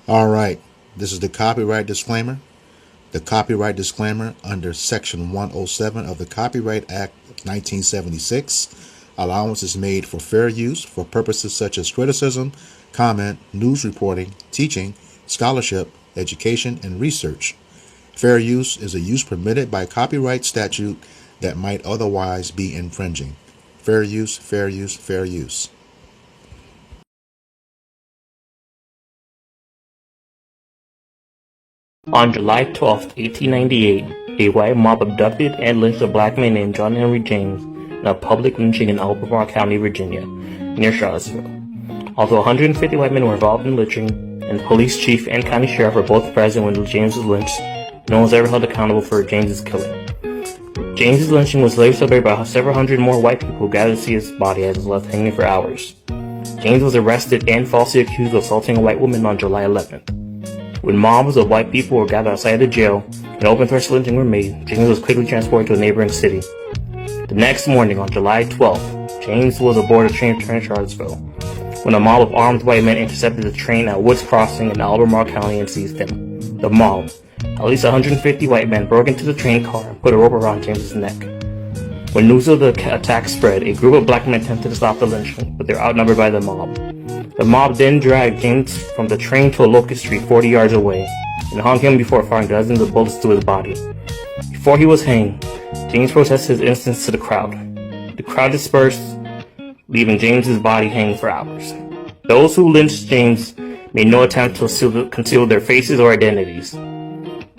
All right, this is the copyright disclaimer. The copyright disclaimer under Section 107 of the Copyright Act of 1976. Allowance is made for fair use for purposes such as criticism, comment, news reporting, teaching, scholarship, education, and research. Fair use is a use permitted by copyright statute that might otherwise be infringing. Fair use, fair use, fair use. On July 12, 1898, a white mob abducted and lynched a black man named John Henry James in a public lynching in Albemarle County, Virginia, near Charlottesville. Although 150 white men were involved in lynching, and the police chief and county sheriff were both present when James was lynched, no one was ever held accountable for James's killing. James's lynching was later celebrated by several hundred more white people who gathered to see his body as it was left hanging for hours. James was arrested and falsely accused of assaulting a white woman on July 11th. When mobs of white people were gathered outside the jail and open threats of lynching were made, James was quickly transported to a neighboring city. The next morning, on July 12th, James was aboard a train returning to Charlottesville when a mob of armed white men intercepted the train at Woods Crossing in Albemarle County and seized him. The mob, at least 150 white men, broke into the train car and put a rope around James's neck. When news of the attack spread, a group of black men attempted to stop the lynching, but they were outnumbered by the mob. The mob then dragged James from the train to a locust tree 40 yards away and hung him before firing dozens of bullets to his body. Before he was hanged, James protested his innocence to the crowd. The crowd dispersed, leaving James's body hanging for hours. Those who lynched James made no attempt to conceal their faces or identities.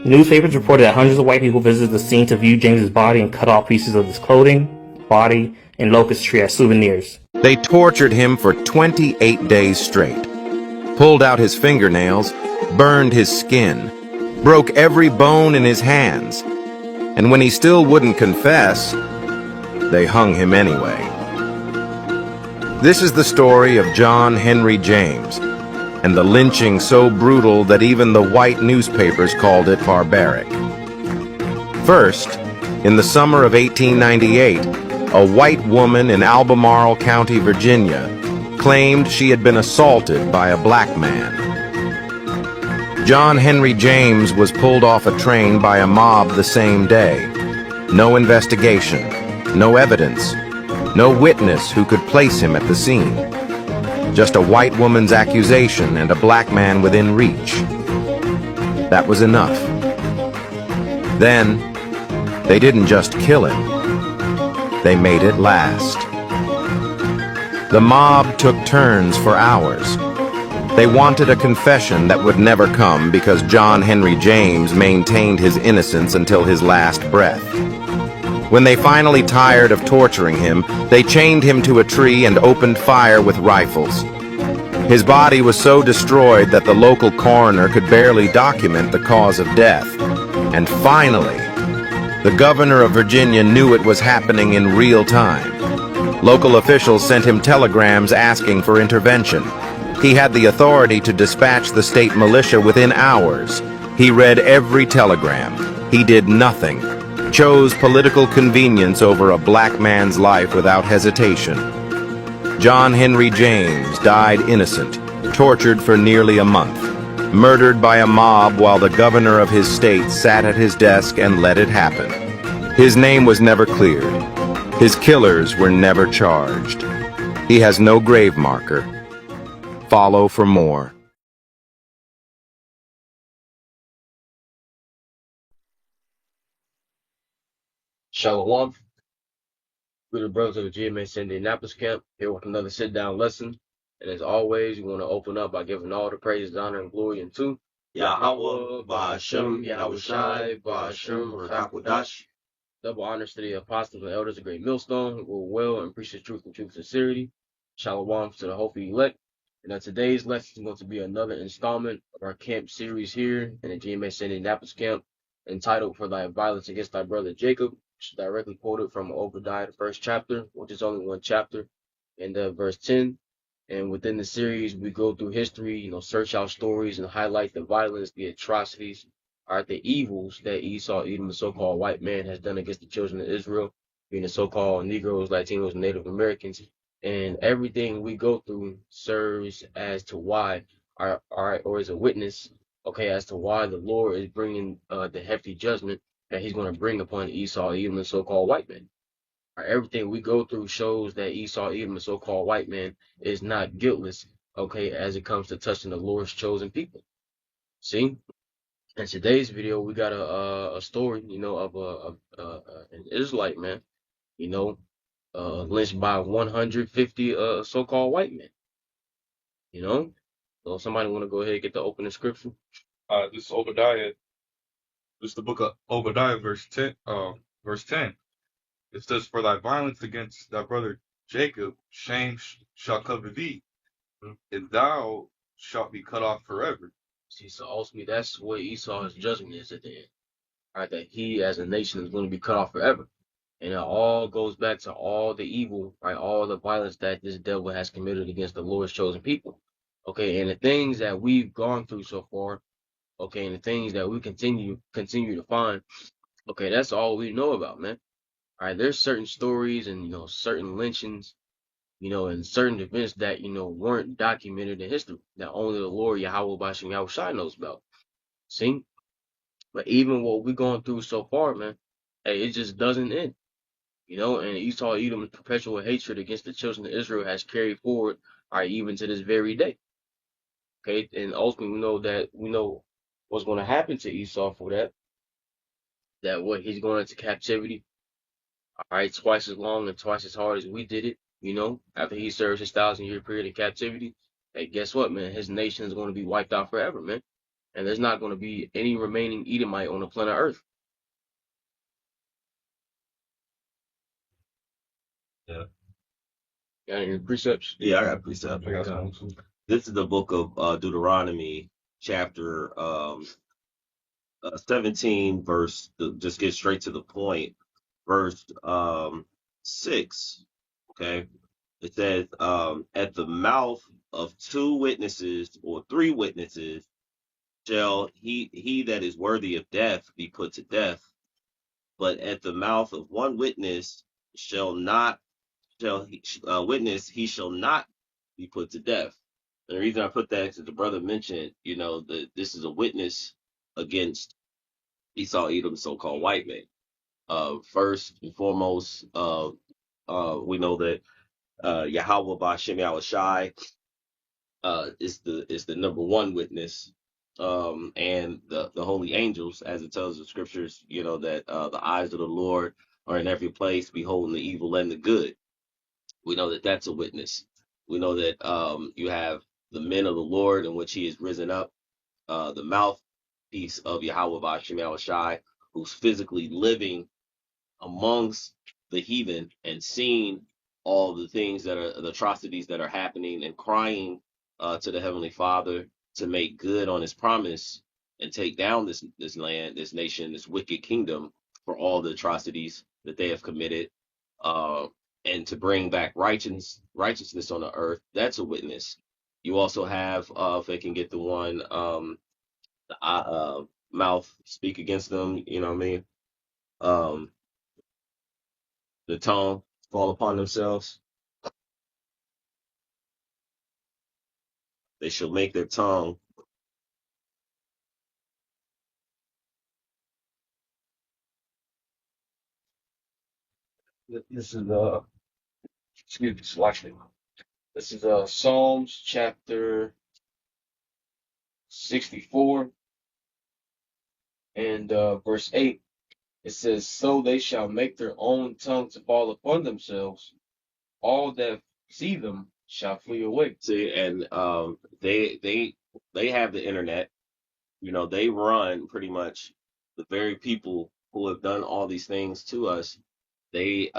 Newspapers reported that hundreds of white people visited the scene to view James's body and cut off pieces of his clothing, body, and locust tree as souvenirs. They tortured him for 28 days straight, pulled out his fingernails, burned his skin, broke every bone in his hands, and when he still wouldn't confess, they hung him anyway. This is the story of John Henry James, and the lynching so brutal that even the white newspapers called it barbaric. First, in the summer of 1898, a white woman in Albemarle County, Virginia, claimed she had been assaulted by a black man. John Henry James was pulled off a train by a mob the same day. No investigation, no evidence, no witness who could place him at the scene. Just a white woman's accusation and a black man within reach. That was enough. Then, they didn't just kill him. They made it last. The mob took turns for hours. They wanted a confession that would never come because John Henry James maintained his innocence until his last breath. When they finally tired of torturing him, they chained him to a tree and opened fire with rifles. His body was so destroyed that the local coroner could barely document the cause of death. And finally, the governor of Virginia knew it was happening in real time. Local officials sent him telegrams asking for intervention. He had the authority to dispatch the state militia within hours. He read every telegram. He did nothing. Chose political convenience over a black man's life without hesitation. John Henry James died innocent, tortured for nearly a month, murdered by a mob while the governor of his state sat at his desk and let it happen. His name was never cleared. His killers were never charged. He has no grave marker. Follow for more. Shalom. We're the brothers of the GMS Indianapolis camp, here with another sit-down lesson. And as always, we want to open up by giving all the praise, honor, and glory unto Yahweh, Ba'ashem, Yahushai, Ba'ashem, Rakakwadash. Double honors to the apostles and elders of Great Millstone, who rule well and preach the truth and true sincerity. Shalom to the hopefully elect. And today's lesson is going to be another installment of our camp series here in the GMS Indianapolis camp, entitled For Thy Violence Against Thy Brother Jacob, which is directly quoted from Obadiah, the first chapter, which is only one chapter, and verse 10. And within the series, we go through history, search out stories and highlight the violence, the atrocities, or the evils that Esau, Edom, the so-called white man, has done against the children of Israel, being the so-called Negroes, Latinos, and Native Americans. And everything we go through serves as to why all right, or is a witness, okay, as to why the Lord is bringing the hefty judgment that He's going to bring upon Esau, Edom, and so-called white men. All right, everything we go through shows that Esau, Edom, and so-called white man is not guiltless, okay, as it comes to touching the Lord's chosen people. See, in today's video, we got a story, you know, of an Israelite man, you know, lynched by 150 so-called white men, you know. So somebody want to go ahead and get the opening scripture? This is Obadiah. This is the book of Obadiah, verse 10. It says, "For thy violence against thy brother Jacob, shame shall cover thee, and thou shalt be cut off forever." See, so ultimately, that's what Esau's judgment is at the end. All right, that he as a nation is going to be cut off forever. And it all goes back to all the evil, right? All the violence that this devil has committed against the Lord's chosen people. Okay, and the things that we've gone through so far, okay, and the things that we continue to find, okay, that's all we know about, man. All right, there's certain stories and certain lynchings, and certain events that weren't documented in history that only the Lord Yahweh Bashim Yahushai knows about. See, but even what we're going through so far, man, hey, it just doesn't end. And Esau Edom's perpetual hatred against the children of Israel has carried forward, all right, even to this very day. Okay, and ultimately we know what's going to happen to Esau for that. That what he's going into captivity, all right, twice as long and twice as hard as we did it. After he serves his 1,000-year period in captivity, hey, guess what, man? His nation is going to be wiped out forever, man. And there's not going to be any remaining Edomite on the planet Earth. Yeah. Got any precepts? Yeah, I got precepts. I got some. This is the book of Deuteronomy, chapter 17, just get straight to the point, verse 6. Okay. It says, at the mouth of two witnesses or three witnesses shall he that is worthy of death be put to death, but at the mouth of one witness shall witness, he shall not be put to death. And the reason I put that is the brother mentioned, that this is a witness against Esau, Edom, so-called white man. First and foremost, we know that Yahweh Ba'Shem Yahushai is the number one witness, and the holy angels, as it tells the scriptures, that the eyes of the Lord are in every place, beholding the evil and the good. We know that that's a witness. We know that you have the men of the Lord in which he is risen up, the mouthpiece of Yahweh Ba'Shem Yahushai, who's physically living amongst the heathen and seeing all the things that are the atrocities that are happening and crying to the Heavenly Father to make good on his promise and take down this land, this nation, this wicked kingdom for all the atrocities that they have committed. And to bring back righteousness on the earth, that's a witness. You also have, if they can get the one, mouth speak against them, you know what I mean? The tongue fall upon themselves. They shall make their tongue. This is excuse me, watch me. This is Psalms chapter 64 and verse 8. It says, "So they shall make their own tongue to fall upon themselves. All that see them shall flee away." See, and they have the internet. They run pretty much the very people who have done all these things to us. They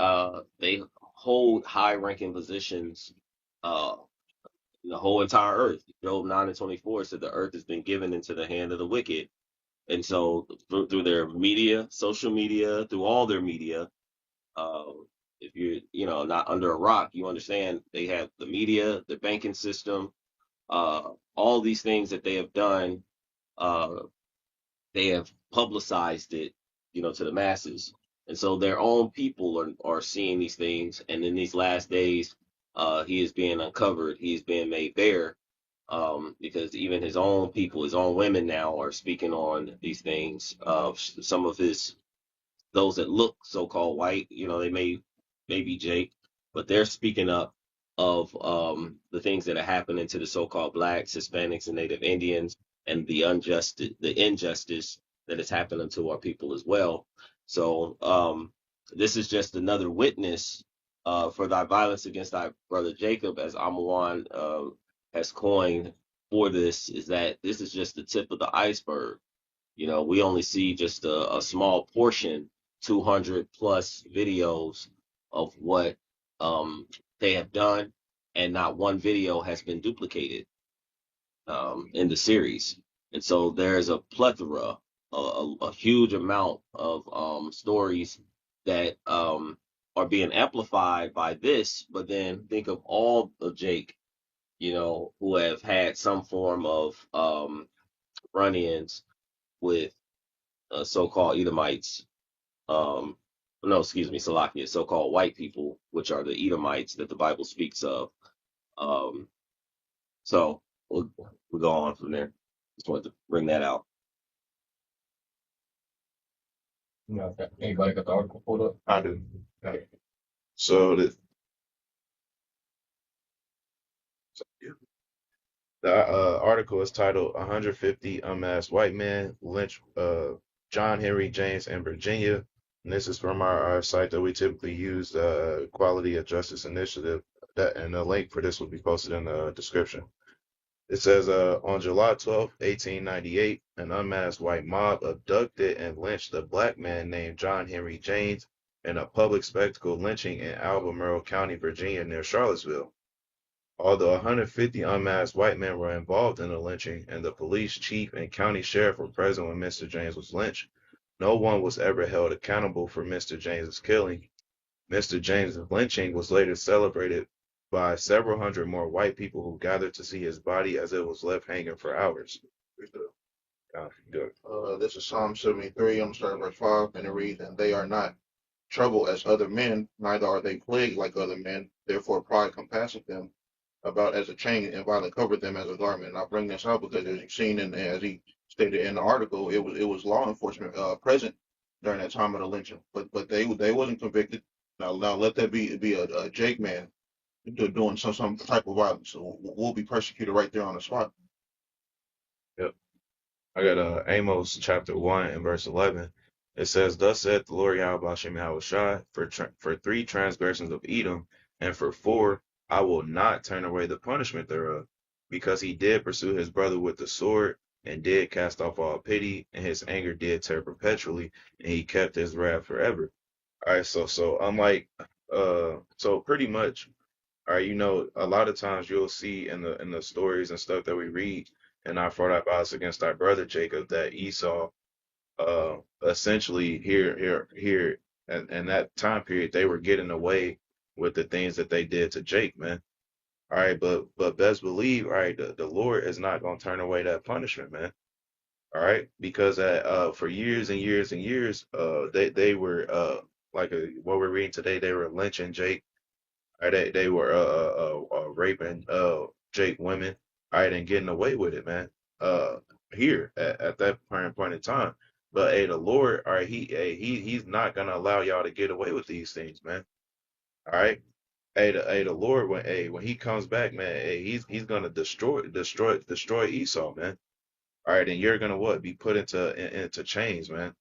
hold high ranking positions in the whole entire earth. Job 9:24 said the earth has been given into the hand of the wicked. And so through their media, social media, through all their media, if you're not under a rock, you understand they have the media, the banking system, all these things that they have done. They have publicized it, to the masses, and so their own people are seeing these things. And in these last days, he is being uncovered. He is being made bare, because even his own people, his own women now are speaking on these things. Some of those that look so-called white, they may be Jake, but they're speaking up of the things that are happening to the so-called blacks, Hispanics, and Native Indians, and the injustice that is happening to our people as well. So this is just another witness for thy violence against thy brother Jacob, as Amawan has coined for this, is that this is just the tip of the iceberg. We only see just a small portion, 200 plus videos of what they have done, and not one video has been duplicated in the series. And so there's a plethora, a huge amount of stories that are being amplified by this. But then think of all of Jake, who have had some form of run-ins with so-called Edomites. No, excuse me, Salakia, so-called white people, which are the Edomites that the Bible speaks of. Um, so we'll go on from there. Just wanted to bring that out. Anybody got the article pulled up? I do. So the article is titled 150 Unmasked White Men Lynch John Henry James in Virginia. And this is from our site that we typically use, the Quality of Justice Initiative. And the link for this will be posted in the description. It says, on July 12, 1898, an unmasked white mob abducted and lynched a black man named John Henry James in a public spectacle lynching in Albemarle County, Virginia, near Charlottesville. Although 150 unmasked white men were involved in the lynching and the police chief and county sheriff were present when Mr. James was lynched, no one was ever held accountable for Mr. James's killing. Mr. James's lynching was later celebrated by several hundred more white people who gathered to see his body as it was left hanging for hours. Good. This is Psalm 73. I'm starting verse 5, and it reads, "And they are not troubled as other men, neither are they plagued like other men. Therefore pride compasseth them about as a chain, and violence covered them as a garment." And I bring this up because, as you've seen, and as he stated in the article, it was law enforcement present during that time of the lynching, but they wasn't convicted. Now let that be a Jake man doing some type of violence. So we'll be persecuted right there on the spot. Yep. I got Amos chapter 1 and verse 11. It says, "Thus saith the Lord Yahweh Shem Yahushua, for 3 transgressions of Edom, and for 4 I will not turn away the punishment thereof, because he did pursue his brother with the sword, and did cast off all pity, and his anger did tear perpetually, and he kept his wrath forever." All right, so unlike so pretty much, all right, a lot of times you'll see in the stories and stuff that we read in our fought violence against our brother Jacob that Esau essentially here and that time period they were getting away with the things that they did to Jake, man. All right, but best believe, all right, the Lord is not gonna turn away that punishment, man. All right, because for years and years and years, they were like what we're reading today, they were lynching Jake. All right, they were raping Jake women, all right, and getting away with it, man. Here at that point in time. But hey, the Lord, all right, he's not gonna allow y'all to get away with these things, man. All right. The Lord, when he comes back, man, hey, he's gonna destroy Esau, man. All right, and you're gonna what? Be put into chains, man.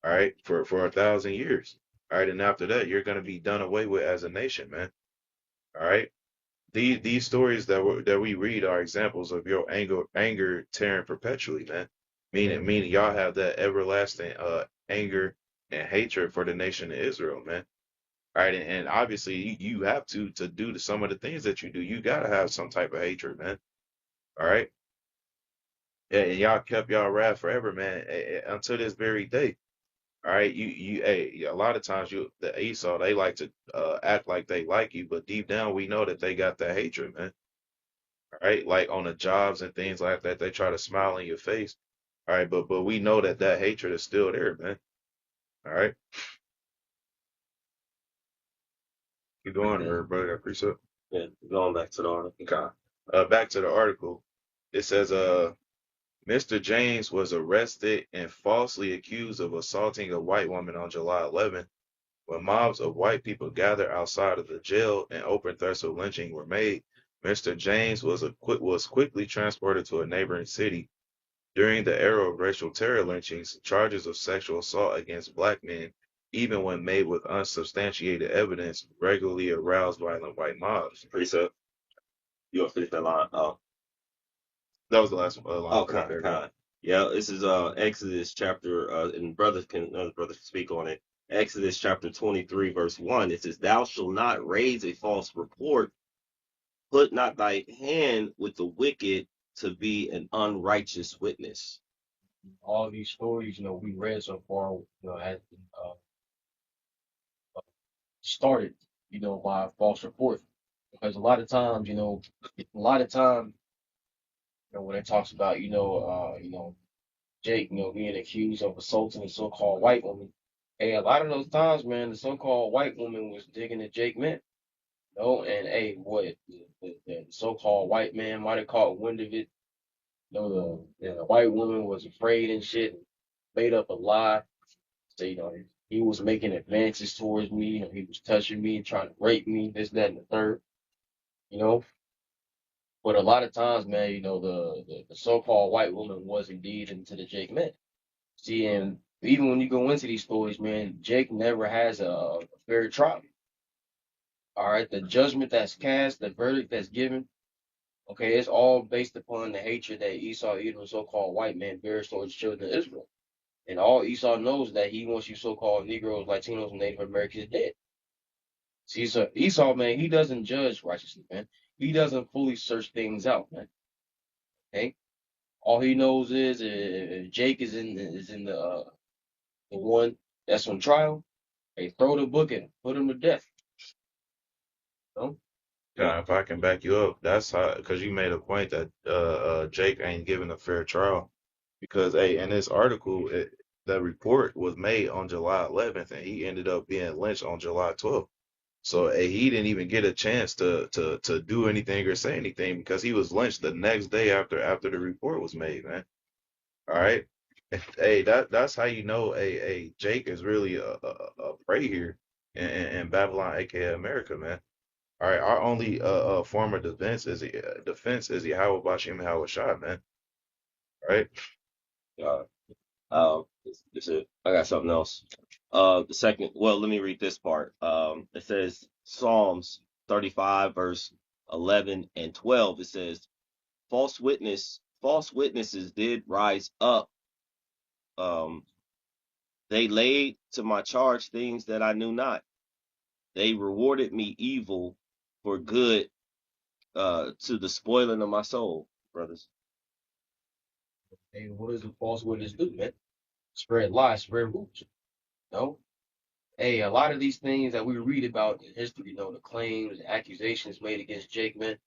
All right, for 1,000 years. All right, and after that, you're gonna be done away with as a nation, man. All right. These stories that we read are examples of your anger tearing perpetually, man. Meaning y'all have that everlasting anger and hatred for the nation of Israel, man. All right, and obviously you have to do some of the things that you do. You gotta have some type of hatred, man. All right, and y'all kept y'all wrath forever, man, until this very day. All right, hey, a lot of times the Esau, they like to act like they like you, but deep down we know that they got that hatred, man. All right, like on the jobs and things like that, they try to smile in your face. All right, but we know that hatred is still there, man. All right, keep going, brother. Got precept. Yeah, going back to the article. Okay. Back to the article. It says, Mr. James was arrested and falsely accused of assaulting a white woman on July 11th. When mobs of white people gathered outside of the jail and open threats of lynching were made, Mr. James was quickly transported to a neighboring city. During the era of racial terror lynchings, charges of sexual assault against black men, even when made with unsubstantiated evidence, regularly aroused violent white mobs. Precept. You want to finish that line? Oh, That was the last line for the kind, paragraph. kind. Yeah, this is Exodus chapter, and another brother can speak on it. Exodus chapter 23, verse 1. It says, "Thou shalt not raise a false report. Put not thy hand with the wicked to be an unrighteous witness." All these stories, we read so far, has been started, by a false report. Because a lot of times, when it talks about, Jake, being accused of assaulting a so-called white woman, hey, a lot of those times, man, the so-called white woman was digging at Jake man, and hey, what the so-called white man might have caught wind of it. The white woman was afraid and shit, made up a lie. So, he was making advances towards me, he was touching me, trying to rape me, this, that, and the third, you know. But a lot of times, man, the so-called white woman was indeed into the Jake man. See, and even when you go into these stories, man, Jake never has a fair trial. All right, the judgment that's cast, the verdict that's given, okay, it's all based upon the hatred that Esau, Edom, so-called white man, bears towards children of Israel. And all Esau knows that he wants you so-called Negroes, Latinos, and Native Americans dead. See, so Esau, man, he doesn't judge righteously, man. He doesn't fully search things out, man. Okay, all he knows is Jake is in the one that's on trial. They throw the book at him, put him to death. You know? Yeah, if I can back you up, that's how, because you made a point that Jake ain't given a fair trial. Because, hey, in this article, the report was made on July 11th, and he ended up being lynched on July 12th. So, hey, he didn't even get a chance to do anything or say anything because he was lynched the next day after the report was made, man. All right. Hey, that's how you know Jake is really a prey here in Babylon, aka America, man. All right, our only form of defense is Yahweh Bashim Yahweh Shah, man. Right? Uh, this is, I got something else. The second, well, let me read this part. It says Psalms 35, verse 11 and 12. It says, false witnesses did rise up. They laid to my charge things that I knew not. They rewarded me evil for good, to the spoiling of my soul, brothers. Hey, what does a false witness do, man? Spread lies, spread rumors. No. Hey, a lot of these things that we read about in history, the claims, the accusations made against Jake, man.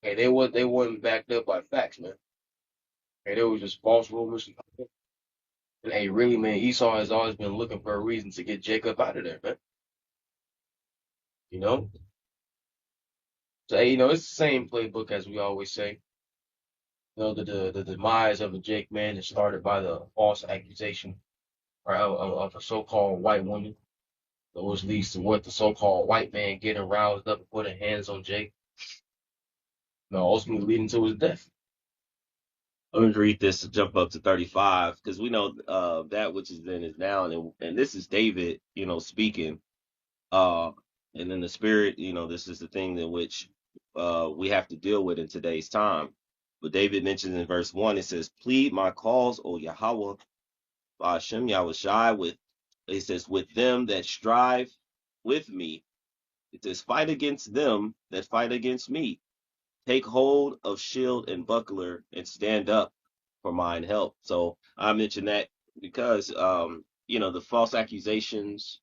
Hey, they weren't backed up by facts, man. Hey, they were just false rumors. And hey, really, man, Esau has always been looking for a reason to get Jacob out of there, man. You know? So hey, it's the same playbook as we always say. The demise of a Jake man is started by the false accusation, right, of a so-called white woman, which leads to what the so-called white man getting roused up and putting hands on Jake, ultimately leading to his death. Let me read this to jump up to 35, because we know that which is then is now, and this is David, speaking. And in the spirit, this is the thing in which we have to deal with in today's time. But David mentions in verse 1, it says, plead my cause, O Yahweh, Hashem Yahweh Shai, it says, with them that strive with me. It says, fight against them that fight against me. Take hold of shield and buckler and stand up for mine help. So I mentioned that because, the false accusations,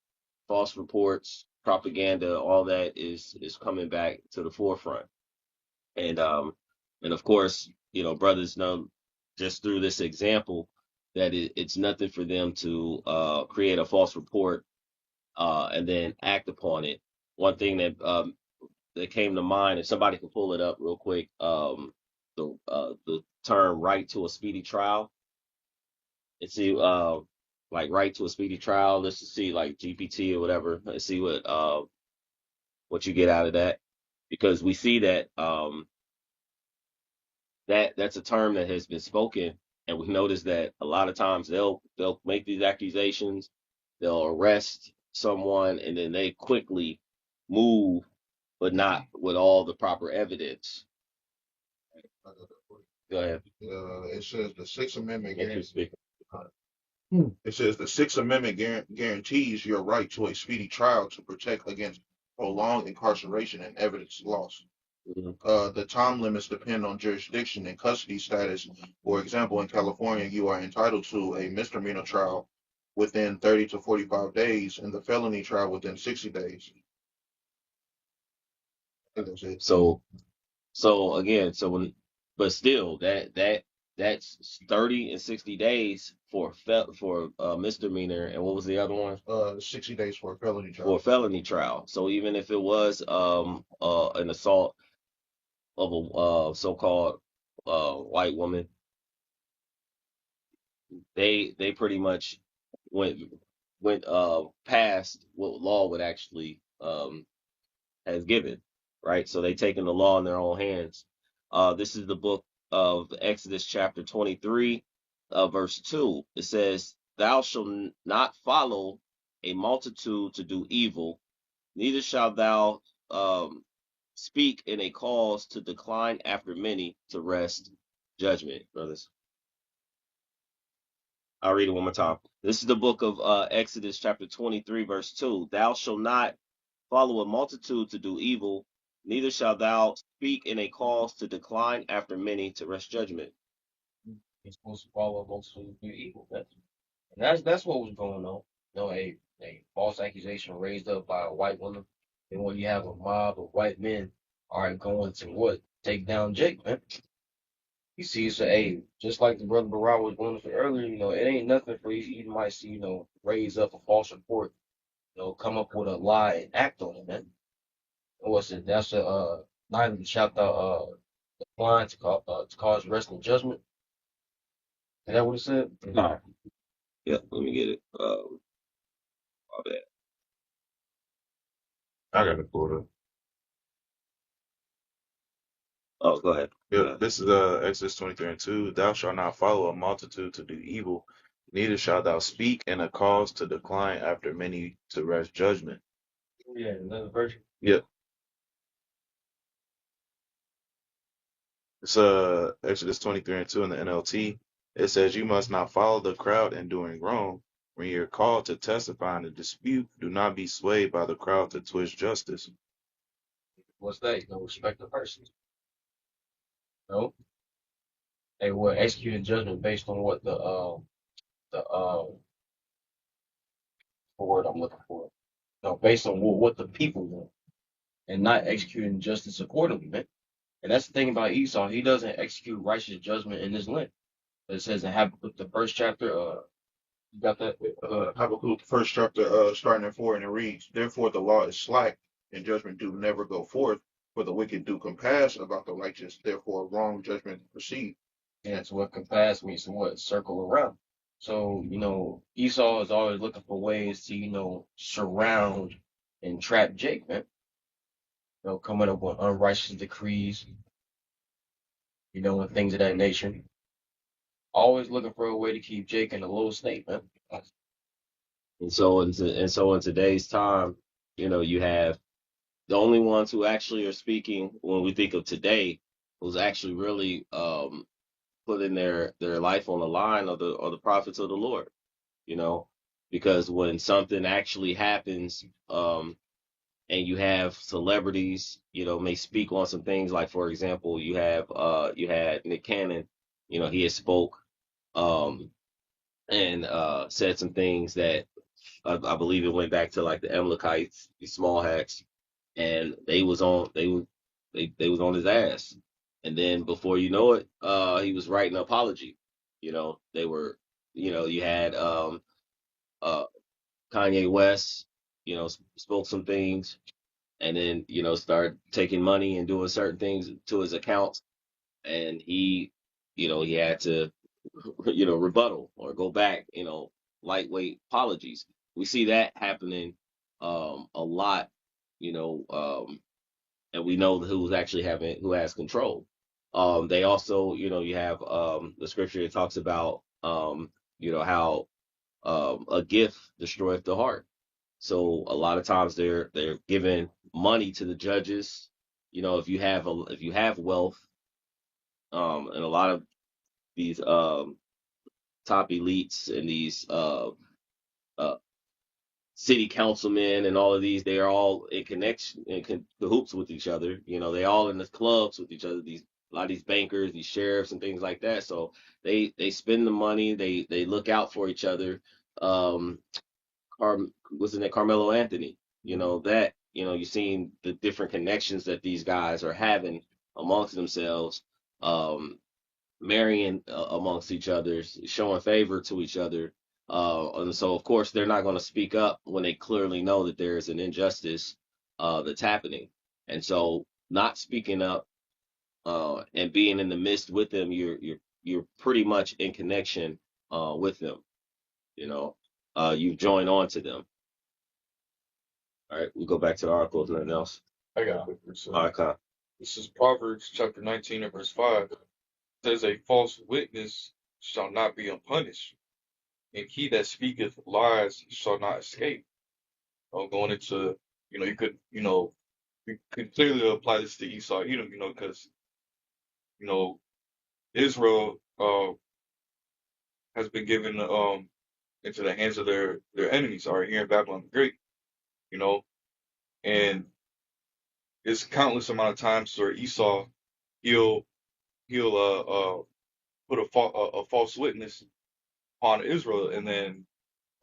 false reports, propaganda, all that is coming back to the forefront. And of course, brothers know just through this example that it's nothing for them to create a false report and then act upon it. One thing that came to mind, if somebody can pull it up real quick, the term right to a speedy trial and see like right to a speedy trial. Let's just see like GPT or whatever and see what you get out of that, because we see that that's a term that has been spoken, and we notice that a lot of times they'll make these accusations, they'll arrest someone, and then they quickly move, but not with all the proper evidence. Go ahead. It says the Sixth Amendment Get you speaking. It says the Sixth Amendment guarantees your right to a speedy trial to protect against prolonged incarceration and evidence loss. Mhm. The time limits depend on jurisdiction and custody status. For example, in California, you are entitled to a misdemeanor trial within 30 to 45 days and the felony trial within 60 days. I think that's it. So again, but still that's 30 and 60 days for misdemeanor, and what was the other one? 60 days for a felony For a trial. felony trial. So even if it was an assault of a so-called white woman, they pretty much went past what law would actually has given, right? So they taken the law in their own hands. This is the book of Exodus chapter 23, verse 2. It says, "Thou shalt not follow a multitude to do evil, neither shalt thou speak in a cause to decline after many to wrest judgment," brothers. I'll read it one more time. This is the book of Exodus chapter 23, verse 2. "Thou shalt not follow a multitude to do evil, neither shalt thou speak in a cause to decline after many to wrest judgment." You're supposed to follow a multitude to do evil. That's what was going on. You know, a false accusation raised up by a white woman. And when you have a mob of white men are going to what? Take down Jake, man. You see, so hey, just like the brother Barra was going to earlier, it ain't nothing for you might see, raise up a false report, come up with a lie and act on it, man. What's it? That's a neither shalt thou decline to cause wrestling judgment. Is that what it said? No. Yeah, let me get it. My bad. I got it pulled up. Oh, go ahead. Yeah, this is Exodus 23 and 2. "Thou shalt not follow a multitude to do evil, neither shalt thou speak in a cause to decline after many to wrest judgment." Yeah, another version. Yep. It's Exodus 23 and 2 in the NLT. It says, "You must not follow the crowd in doing wrong. When you're called to testify in a dispute, do not be swayed by the crowd to twist justice." What's that? Respect the person. No, they were executing judgment based on what the word I'm looking for. No, based on what the people want, and not executing justice accordingly, man. And that's the thing about Esau. He doesn't execute righteous judgment in his land. It says in Habakkuk, the first chapter. You got that? Habakkuk, first chapter, starting at 4, and it reads, "Therefore the law is slack, and judgment do never go forth, for the wicked do compass about the righteous, therefore wrong judgment proceed." Yeah, so what compass means to what? Circle around. So, Esau is always looking for ways to, surround and trap Jake, man. Coming up with unrighteous decrees, and things of that nature. Always looking for a way to keep Jake in a low state, man. And so in today's time, you have the only ones who actually are speaking when we think of today, who's actually really putting their life on the line, are the prophets of the Lord, because when something actually happens, and you have celebrities, may speak on some things, like for example, you had Nick Cannon, he had spoke and said some things that I believe it went back to like the Amalekites, the small hats, and they was on his ass. And then before you know it, he was writing an apology. They were, you had uh Kanye West, spoke some things, and then started taking money and doing certain things to his accounts. and he had to, rebuttal or go back, lightweight apologies. We see that happening a lot, and we know who has control. They also, you have the scripture that talks about, how a gift destroyeth the heart. So a lot of times they're giving money to the judges. If you have wealth, and a lot of these top elites and these uh, city councilmen and all of these, they are all in connection and cahoots with each other. They all in the clubs with each other. A lot of these bankers, these sheriffs, and things like that. So they spend the money. They look out for each other. Um, Wasn't it Carmelo Anthony? You're seeing the different connections that these guys are having amongst themselves. Marrying amongst each other, showing favor to each other. And so, of course, they're not going to speak up when they clearly know that there is an injustice that's happening. And so, not speaking up and being in the midst with them, you're pretty much in connection with them. You've joined on to them. All right, we go back to the article. If nothing else. I got a quick verse. All right, Kyle. This is Proverbs chapter 19 and verse 5. It says, "A false witness shall not be unpunished, and he that speaketh lies shall not escape." Going into, you could clearly apply this to Esau, Edom, because, Israel has been given into the hands of their enemies, are here in Babylon the Great, you know, and it's countless amount of times where Esau he'll put a false witness on Israel, and then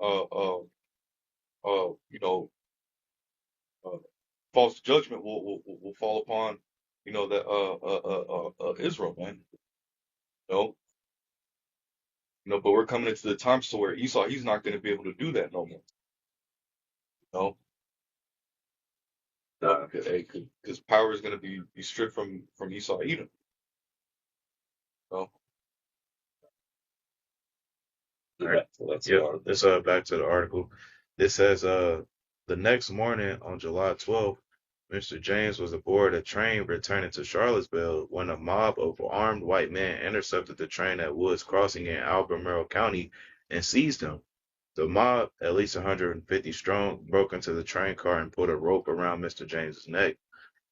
uh uh uh you know false judgment will fall upon that Israel, man. You know, but we're coming into the time so where Esau, he's not going to be able to do that no more. You know, because power is going to be stripped from Esau, Edom. So, All right. Yeah, it's back to the article. It says the next morning on July 12th, Mr. James was aboard a train returning to Charlottesville when a mob of armed white men intercepted the train at Woods Crossing in Albemarle County and seized him. The mob, at least 150 strong, broke into the train car and put a rope around Mr. James's neck.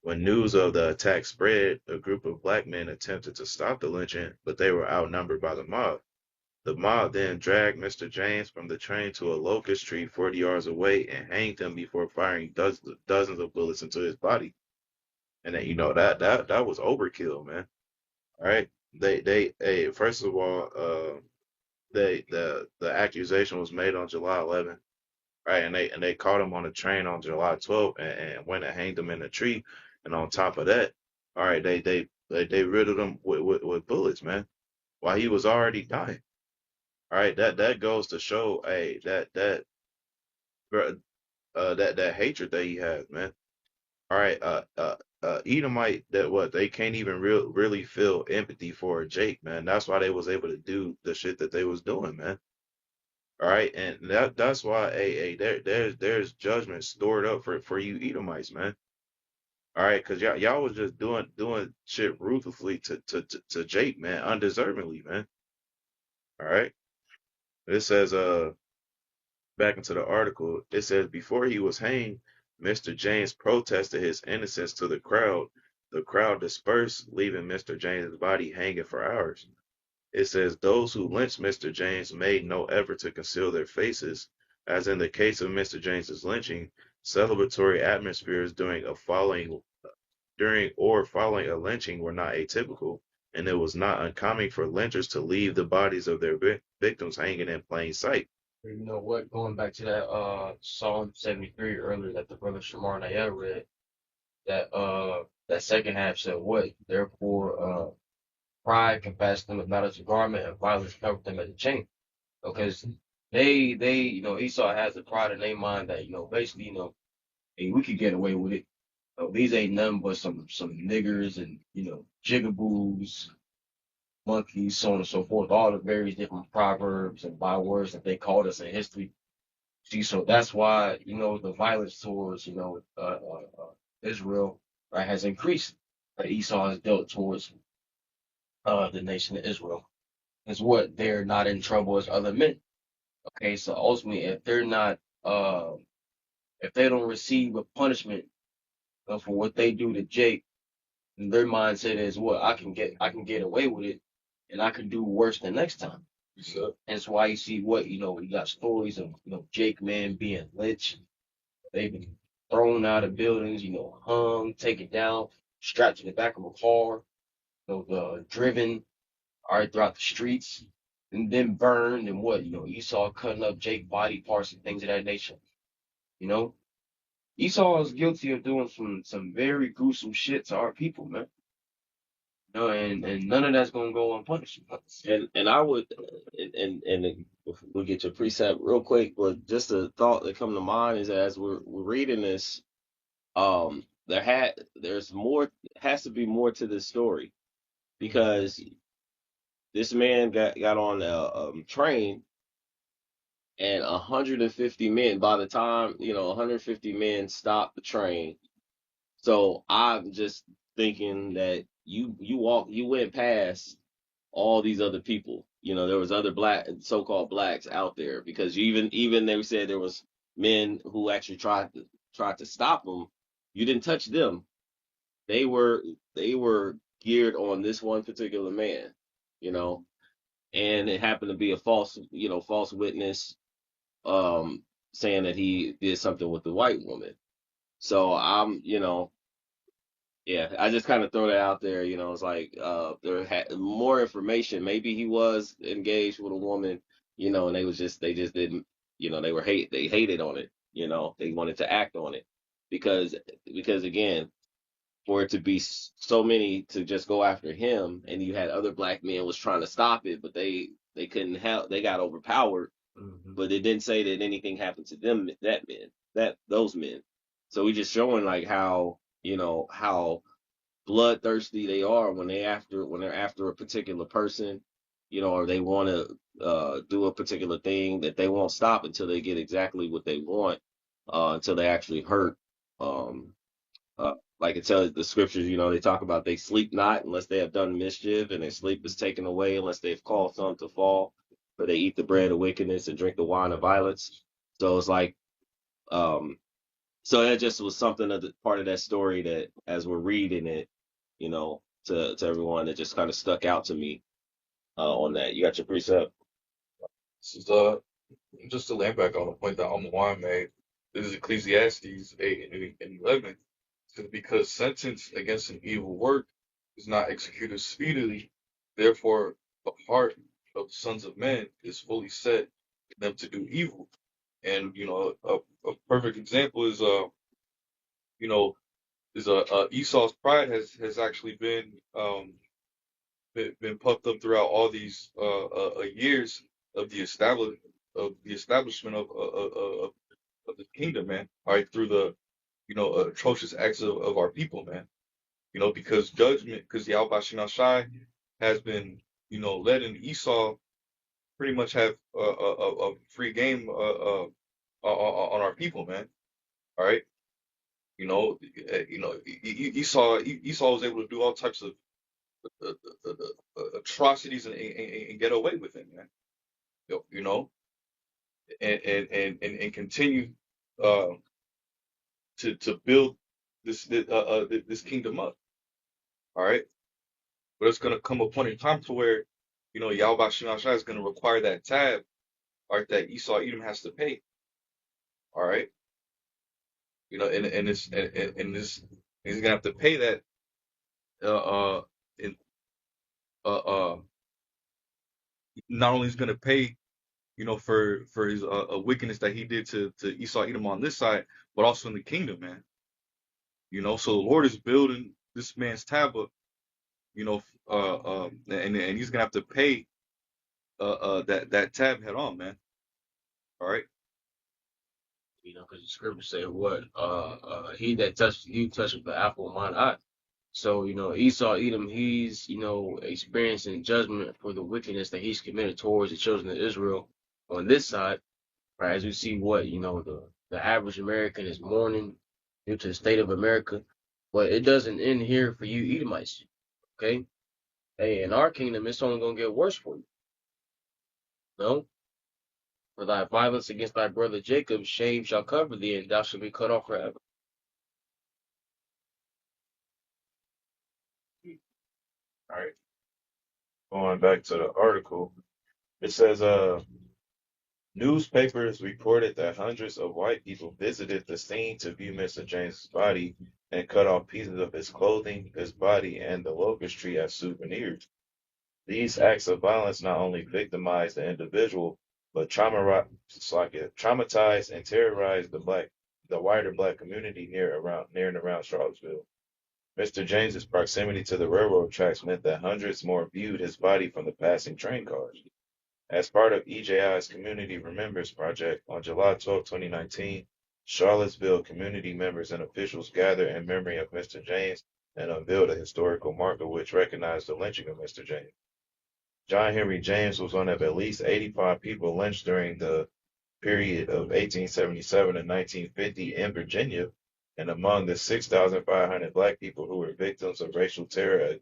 When news of the attack spread, a group of black men attempted to stop the lynching, but they were outnumbered by the mob. The mob then dragged Mr. James from the train to a locust tree 40 yards away and hanged him before firing dozens of bullets into his body. And then, that was overkill, man. All right. Hey, first of all, the accusation was made on July 11th, right? And they caught him on a train on July 12th and went and hanged him in a tree. And on top of that, all right, they riddled him with bullets, man, while he was already dying. All right, that goes to show, hey, that hatred that he has, man. All right, Edomite, that what they can't even really feel empathy for Jake, man. That's why they was able to do the shit that they was doing, man. All right, and that's why, hey, there's judgment stored up for you Edomites, man. All right, because y'all was just doing shit ruthlessly to Jake, man, undeservingly, man. All right, it says back into the article, it says before he was hanged, Mr. James protested his innocence to the crowd. The crowd dispersed, leaving Mr. James's body hanging for hours. It says those who lynched Mr. James made no effort to conceal their faces. As in the case of Mr. James's lynching, celebratory atmospheres during or following a lynching were not atypical, and it was not uncommon for lynchers to leave the bodies of their victims hanging in plain sight. You know what? Going back to that Psalm 73 earlier that the brother Shamar Nayel read, that second half said what? Therefore, pride can fasten them as not as a garment, and violence covered them as a chain. Because they Esau has the pride in their mind that basically hey, we could get away with it. These ain't nothing but some niggers and jigaboos, monkeys, so on and so forth. All the various different proverbs and bywords that they called us in history. See, so that's why the violence towards Israel, right, has increased. That Esau has dealt towards the nation of Israel. Is what they're not in trouble as other men. Okay, so ultimately, if they're not, if they don't receive a punishment for what they do to Jake, then their mindset is, what, I can get away with it, and I can do worse the next time. So that's why you see we got stories of Jake man being lynched. They've been thrown out of buildings, hung, taken down, strapped to the back of a car, driven all right throughout the streets, and then burned, and Esau cutting up Jake body parts and things of that nature. You know, Esau is guilty of doing some very gruesome shit to our people, man. And none of that's gonna go unpunished. And I would and we'll get your precept real quick, but just a thought that come to mind is that as we're reading this, there's more, has to be more to this story, because this man got on a train, and 150 men, by the time 150 men stopped the train. So I'm just thinking that you went past all these other people. There was other so-called blacks out there, because even they said there was men who actually tried to stop them. You didn't touch them. They were geared on this one particular man, you know, and it happened to be a false witness, um, saying that he did something with the white woman. So yeah, I just kind of throw that out there. It's like there had more information. Maybe he was engaged with a woman, and they just didn't, they hated on it. They wanted to act on it, because again, for it to be so many to just go after him, and you had other black men was trying to stop it, but they couldn't help. They got overpowered, but it didn't say that anything happened to them, those men. So we just showing like how bloodthirsty they are when they're after a particular person, or they want to do a particular thing, that they won't stop until they get exactly what they want, until they actually hurt. Um, like it tells the scriptures, they talk about they sleep not unless they have done mischief, and their sleep is taken away unless they've caused some to fall. For they eat the bread of wickedness and drink the wine of violence. So it's like, um, so that just was something of the part of that story that, as we're reading it, to everyone, that just kind of stuck out to me, on that. You got your precept. This is just to land back on the point that Juan made. This is Ecclesiastes 8:11. Says, because sentence against an evil work is not executed speedily, therefore the heart of the sons of men is fully set in them to do evil. And a perfect example is you know Esau's pride has actually been puffed up throughout all these years of the establishment of the kingdom, man. All right, through the atrocious acts of our people, man. Because Yahweh Shai has been letting Esau pretty much have a free game on our people, man. All right, Esau was able to do all types of atrocities and get away with it, man. You know, and continue uh, to build this kingdom up. All right, but it's gonna come a point in time to where Yahweh Shai is gonna require that tab, all right, that Esau Edom has to pay. All right, and this and this he's gonna have to pay that in not only is gonna pay for his wickedness that he did to Esau Edom on this side, but also in the kingdom, man. So the Lord is building this man's tab up, and he's gonna have to pay that tab head on, man. All right. You know, because the scripture say what? He that touches you touches the apple of mine eye. So, you know, Esau, Edom, he's, you know, experiencing judgment for the wickedness that he's committed towards the children of Israel on this side, right? As we see what, you know, the average American is mourning due to the state of America. But it doesn't end here for you Edomites, okay? Hey, in our kingdom, it's only going to get worse for you. No? For thy violence against thy brother Jacob, shame shall cover thee, and thou shalt be cut off forever. All right. Going back to the article, it says, newspapers reported that hundreds of white people visited the scene to view Mr. James's body and cut off pieces of his clothing, his body, and the locust tree as souvenirs. These acts of violence not only victimized the individual, but traumatized and terrorized the wider black community near and around Charlottesville. Mr. James's proximity to the railroad tracks meant that hundreds more viewed his body from the passing train cars. As part of EJI's Community Remembers Project, on July 12, 2019, Charlottesville community members and officials gathered in memory of Mr. James and unveiled a historical marker which recognized the lynching of Mr. James. John Henry James was one of at least 85 people lynched during the period of 1877 to 1950 in Virginia, and among the 6,500 black people who were victims of racial terror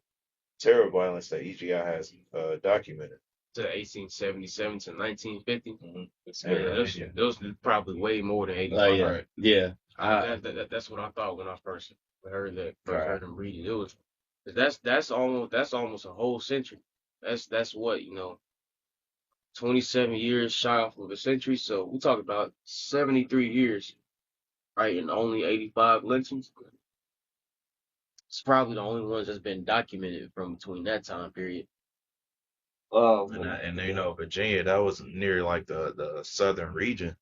violence that EGI has documented. To 1877 to 1950. Mm-hmm. Those probably way more than 85. Yeah. Right? Yeah. That's what I thought when I first heard that. Heard him read it. It was that's almost a whole century. That's what, you know, 27 years shy off of a century. So we talk about 73 years, right? And only 85 lynchings. It's probably the only ones that's been documented from between that time period. And you know, Virginia, that was near like the southern region.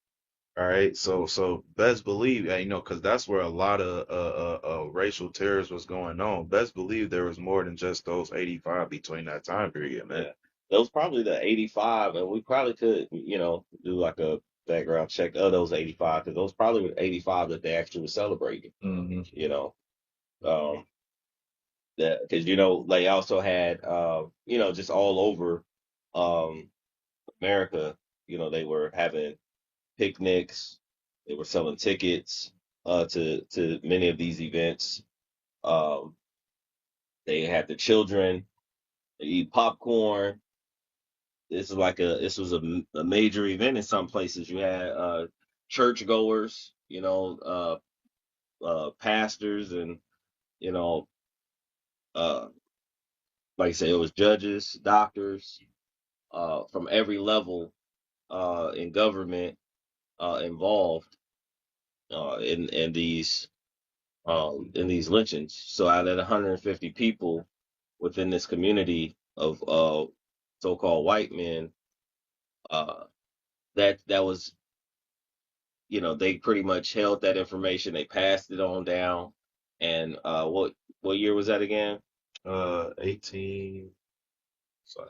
All right, so best believe, you know, because that's where a lot of racial terrors was going on. Best believe there was more than just those 85 between that time period, man. Yeah. That was probably the 85, and we probably could, you know, do like a background check of those 85, because those probably were 85 that they actually were celebrating. Mm-hmm. You know, that because you know they also had, you know, just all over America, you know, they were having picnics, they were selling tickets to many of these events. Um, they had the children they eat popcorn. This was a major event in some places. You had churchgoers, you know, pastors, and you know, like I say, it was judges, doctors, from every level in government involved in these lynchings. So out of 150 people within this community of so-called white men, that was, you know, they pretty much held that information. They passed it on down. And what year was that again? 18. Sorry.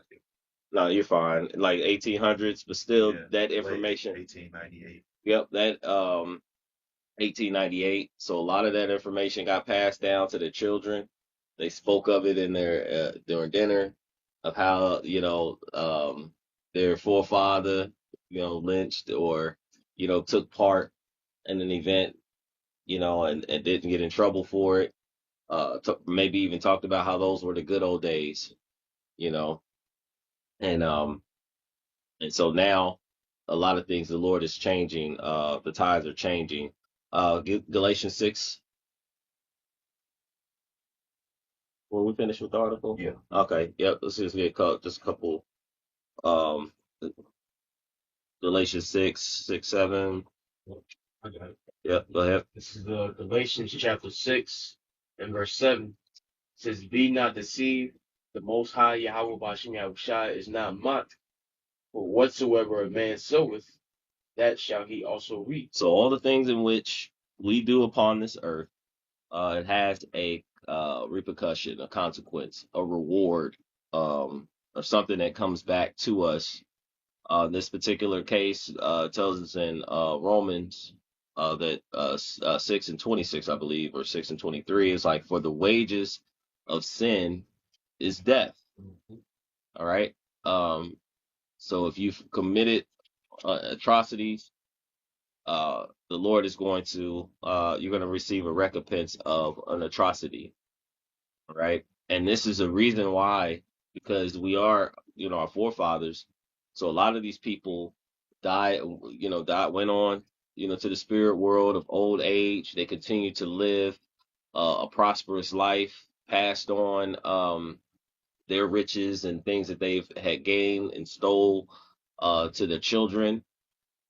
No, you're fine. Like 1800s, but still that information. 1898. Yep, that 1898. So a lot of that information got passed down to the children. They spoke of it in their during dinner of how, you know, their forefather, you know, lynched or, you know, took part in an event, you know, and didn't get in trouble for it. Maybe even talked about how those were the good old days, you know, and so now a lot of things the Lord is changing. The tides are changing. Galatians 6. When we finish with the article? Yeah. Okay. Yep. Let's just get just a couple. Um, Galatians 6, 7. I got it. Yep. Go ahead. This is Galatians chapter 6 and verse 7. It says, "Be not deceived, the Most High Yahweh Bashim Yahushua is not mocked. For whatsoever a man soweth, that shall he also reap." So all the things in which we do upon this earth, it has a repercussion, a consequence, a reward, or something that comes back to us. This particular case tells us in Romans 6 and 26, I believe, or 6 and 23 is like, for the wages of sin is death. All right. So if you've committed atrocities, the Lord is going to you're going to receive a recompense of an atrocity. All right. And this is a reason why, because we are, our forefathers. So a lot of these people died, went on, to the spirit world of old age. They continue to live a prosperous life, passed on their riches and things that they've had gained and stole to their children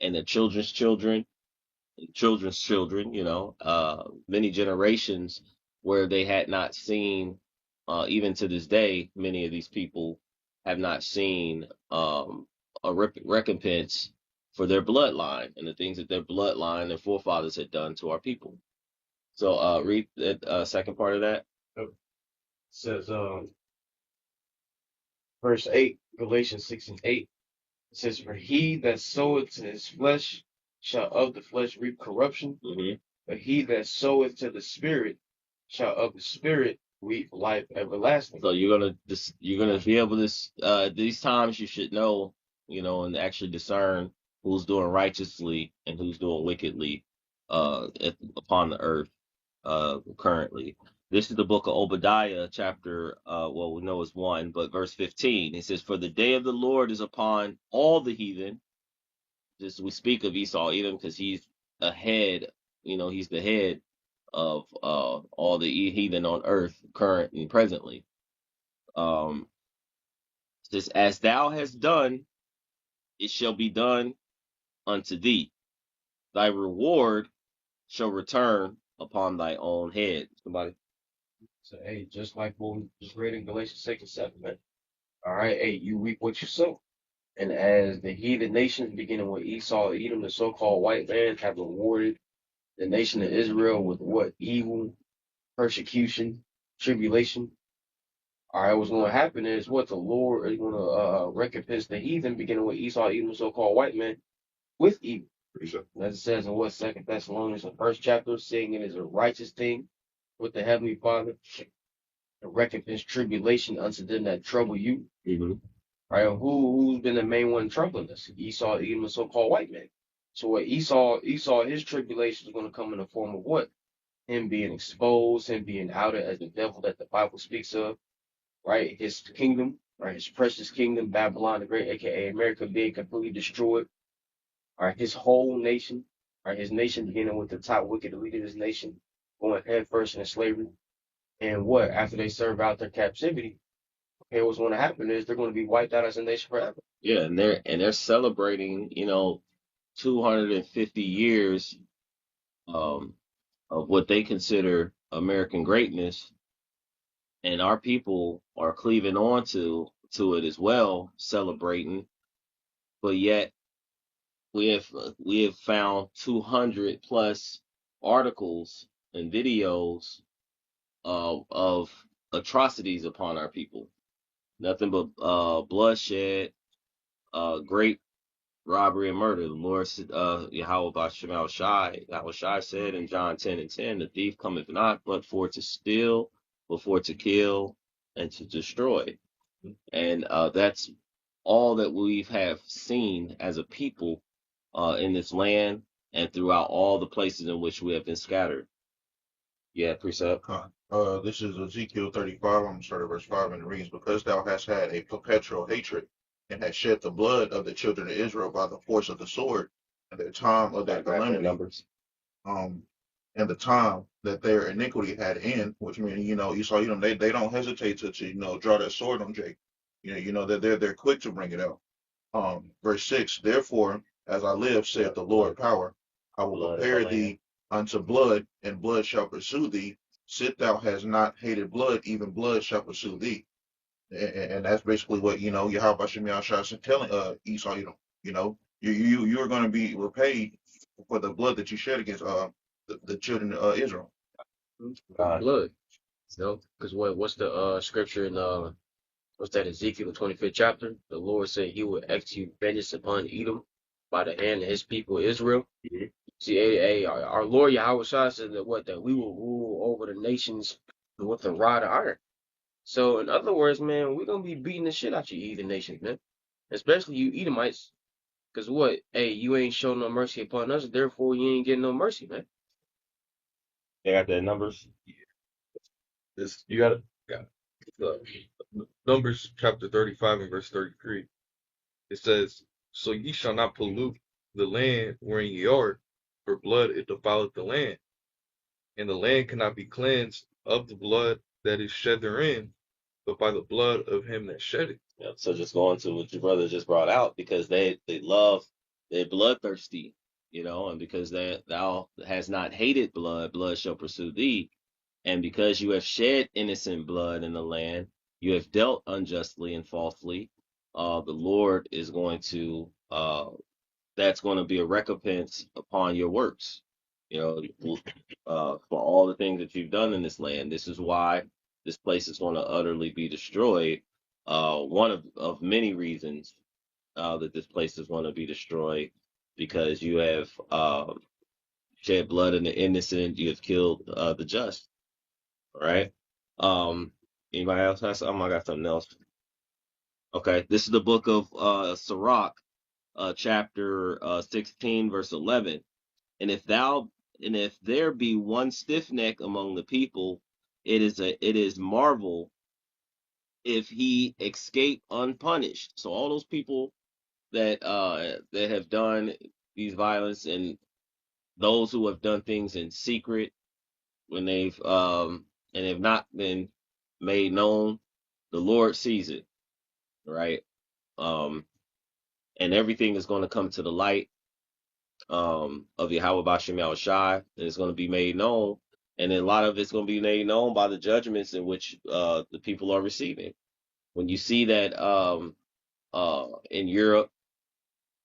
and their children's children, children's children, many generations where they had not seen, even to this day, many of these people have not seen a recompense for their bloodline and the things that their bloodline, their forefathers had done to our people. So read the second part of that. It says, verse 8, Galatians 6 and 8. It says, for he that soweth to his flesh shall of the flesh reap corruption, but he that soweth to the Spirit shall of the Spirit reap life everlasting. So you're gonna be able to these times you should know, and actually discern who's doing righteously and who's doing wickedly upon the earth currently. This is the book of Obadiah, chapter we know it's 1, but verse 15. It says, for the day of the Lord is upon all the heathen. Just we speak of Esau Edom because he's ahead, he's the head of all the heathen on earth, current and presently. It says, as thou hast done, it shall be done unto thee. Thy reward shall return upon thy own head. Somebody. So, hey, just like what we just read in Galatians 6 and 7, man. All right, hey, you reap what you sow. And as the heathen nations, beginning with Esau, Edom, the so-called white man, have rewarded the nation of Israel with what? Evil, persecution, tribulation. All right, what's going to happen is what the Lord is going to recompense the heathen, beginning with Esau, Edom, the so-called white man, with evil. As it says in what 2 Thessalonians, the first chapter, saying it is a righteous thing with the Heavenly Father to recompense tribulation unto them that trouble you. Right? Who's been the main one troubling us? Esau, Edom, the so-called white man. So what Esau, his tribulation is going to come in the form of what? Him being exposed, him being outed as the devil that the Bible speaks of, right? His kingdom, right? His precious kingdom, Babylon the Great, aka America, being completely destroyed. Right? His whole nation, right? His nation beginning with the top wicked leader of his nation, going headfirst into slavery. And what? After they serve out their captivity, okay, what's going to happen is they're going to be wiped out as a nation forever. Yeah, and they're celebrating, 250 years of what they consider American greatness, and our people are cleaving on to it as well, celebrating. But yet we have found 200 plus articles and videos of atrocities upon our people. Nothing but bloodshed, great robbery and murder. The Lord said, Yahweh Shai said in John 10 and 10, the thief cometh not but for to steal, but for to kill and to destroy. And that's all that we have seen as a people in this land and throughout all the places in which we have been scattered. Yeah, precept. This is Ezekiel 35. I'm going to start at verse 5, and it reads, because thou hast had a perpetual hatred and hast shed the blood of the children of Israel by the force of the sword, and the time of their calamity, and the time that their iniquity had end, which means, Esau, they don't hesitate to draw their sword on Jacob. That they're quick to bring it out. Verse 6, therefore, as I live, saith the Lord power, I will prepare thee unto blood, and blood shall pursue thee. Sit thou hast not hated blood, even blood shall pursue thee. And that's basically what, Yahweh Shem Yahshua is telling Esau, you are going to be repaid for the blood that you shed against the children of Israel. Blood. Because what's the scripture in what's that, Ezekiel the 25th chapter? The Lord said he will execute vengeance upon Edom by the hand of his people Israel. See, our Lord Yahweh Shah said that that we will rule over the nations with a rod of iron. So, in other words, man, we're gonna be beating the shit out you heathen nations, man. Especially you Edomites, because what? Hey, you ain't shown no mercy upon us, therefore you ain't getting no mercy, man. They got the numbers. This you got it. Yeah. Numbers chapter 35 and verse 33. It says, "So ye shall not pollute the land wherein ye are, for blood it defileth the land, and the land cannot be cleansed of the blood that is shed therein, but by the blood of him that shed it." Yep. So just going to what your brother just brought out, because they're bloodthirsty, and because thou has not hated blood, blood shall pursue thee. And because you have shed innocent blood in the land, you have dealt unjustly and falsely. The Lord is going to that's going to be a recompense upon your works. For all the things that you've done in this land. This is why this place is going to utterly be destroyed. One of many reasons that this place is going to be destroyed, because you have shed blood in the innocent, you have killed the just. All right. Anybody else has something? I got something else. Okay, this is the book of Sirach, chapter 16, verse 11. And if there be one stiff neck among the people, it is marvel if he escape unpunished. So all those people that have done these violence, and those who have done things in secret, when they've and have not been made known, the Lord sees it, right? And everything is going to come to the light of Yahweh Bashem Yahushai, and it's going to be made known. And then a lot of it's going to be made known by the judgments in which the people are receiving. When you see that in Europe,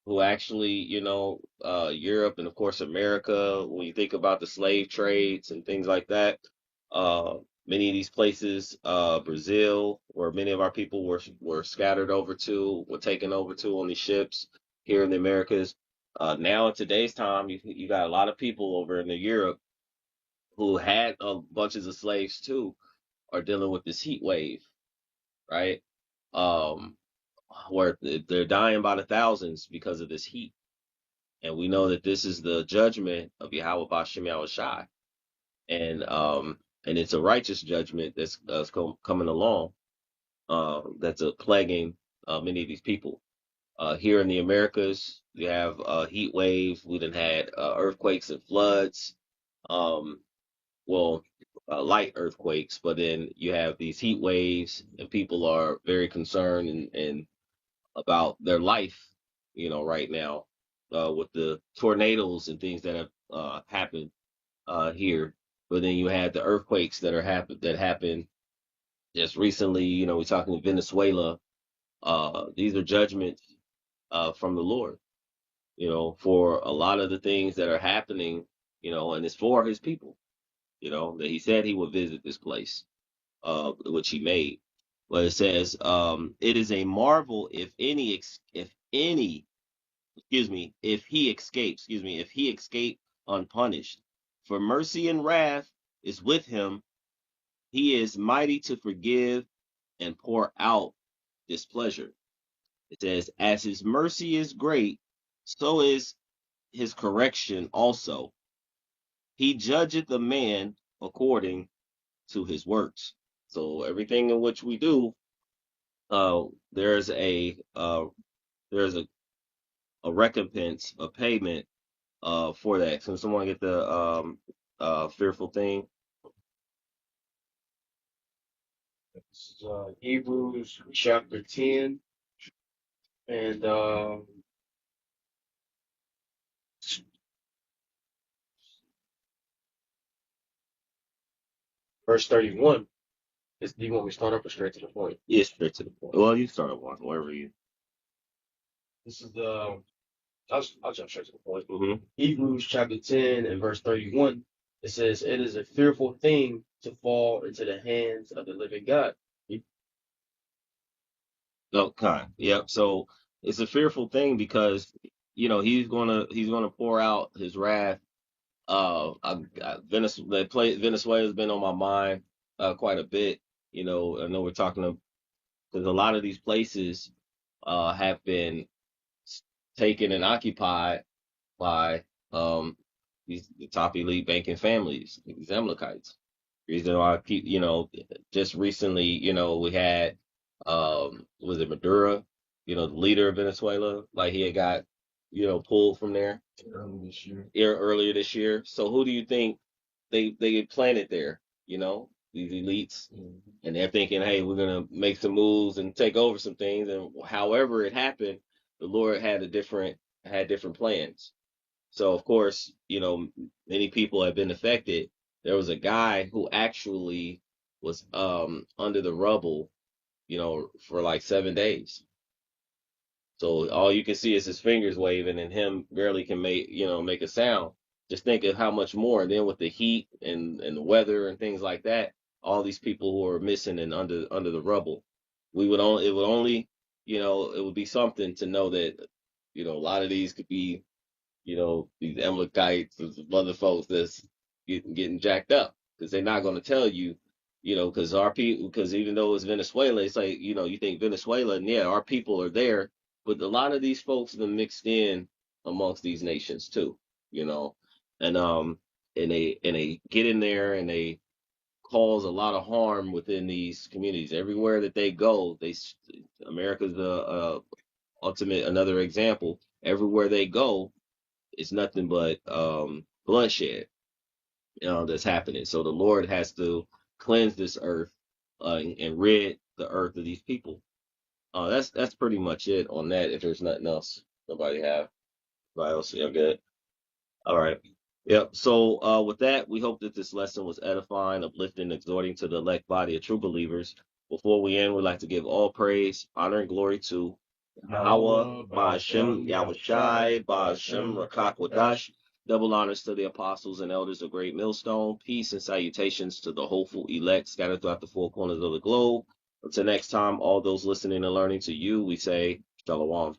who actually, Europe and of course America, when you think about the slave trades and things like that, uh, many of these places, Brazil, where many of our people were scattered over to, were taken over to on these ships here in the Americas. Now in today's time, you got a lot of people over in the Europe who had bunches of slaves too, are dealing with this heat wave, right? Um, where they're dying by the thousands because of this heat. And we know that this is the judgment of Yahweh Bashem Yahushai. And it's a righteous judgment that's coming along, that's a plaguing many of these people. Here in the Americas, you have heat waves. We done had earthquakes and floods. Um, well, light earthquakes, but then you have these heat waves, and people are very concerned and about their life, right now, with the tornadoes and things that have happened here. But then you had the earthquakes that happened just recently. We're talking Venezuela. These are judgments from the Lord, for a lot of the things that are happening, and it's for his people, that he said he would visit this place, which he made. But it says, it is a marvel if he escape unpunished. For mercy and wrath is with him. He is mighty to forgive and pour out displeasure. It says, as his mercy is great, so is his correction also. He judgeth a man according to his works. So everything in which we do, there's there's a recompense, a payment for that. So someone get the fearful thing. This is Hebrews chapter 10 and verse 31. Do you want me to start up or straight to the point? Yeah, straight to the point. Well, you start one, wherever you. This is I'll jump straight to the point. Mm-hmm. Hebrews chapter 10 and verse 31. It says, "It is a fearful thing to fall into the hands of the living God." Oh, kind. Yep. So it's a fearful thing because he's gonna pour out his wrath. Venezuela's been on my mind quite a bit. I know we're talking because a lot of these places have been taken and occupied by the top elite banking families, these Amalekites. Reason why I keep, just recently, we had, was it Maduro, the leader of Venezuela, like he had got, pulled from there earlier this year. So who do you think they planted there? These elites, and they're thinking, hey, we're gonna make some moves and take over some things. And however it happened, the Lord had different plans. So of course, many people have been affected. There was a guy who actually was under the rubble, for like 7 days. So all you can see is his fingers waving and him barely can make a sound. Just think of how much more. And then with the heat and the weather and things like that, all these people who are missing and under the rubble. It would be something to know that, a lot of these could be, these Amalekites, these other folks that's getting jacked up because they're not going to tell you, because our people, because even though it's Venezuela, it's like, you think Venezuela, and yeah, our people are there, but a lot of these folks have been mixed in amongst these nations too, you know, and they get in there and they cause a lot of harm within these communities. Everywhere that they go, America's the ultimate another example. Everywhere they go, it's nothing but bloodshed, that's happening. So the Lord has to cleanse this earth and rid the earth of these people. That's pretty much it on that. If there's nothing else, nobody else, yeah, good. All right. Yep. So with that, we hope that this lesson was edifying, uplifting, exhorting to the elect body of true believers. Before we end, we'd like to give all praise, honor, and glory to Hawa, Ba'ashem, Yahushai, Ba'ashem, Rakak Wadash. Double honors to the apostles and elders of Great Millstone. Peace and salutations to the hopeful elect scattered throughout the four corners of the globe. Until next time, all those listening and learning to you, we say Shalom.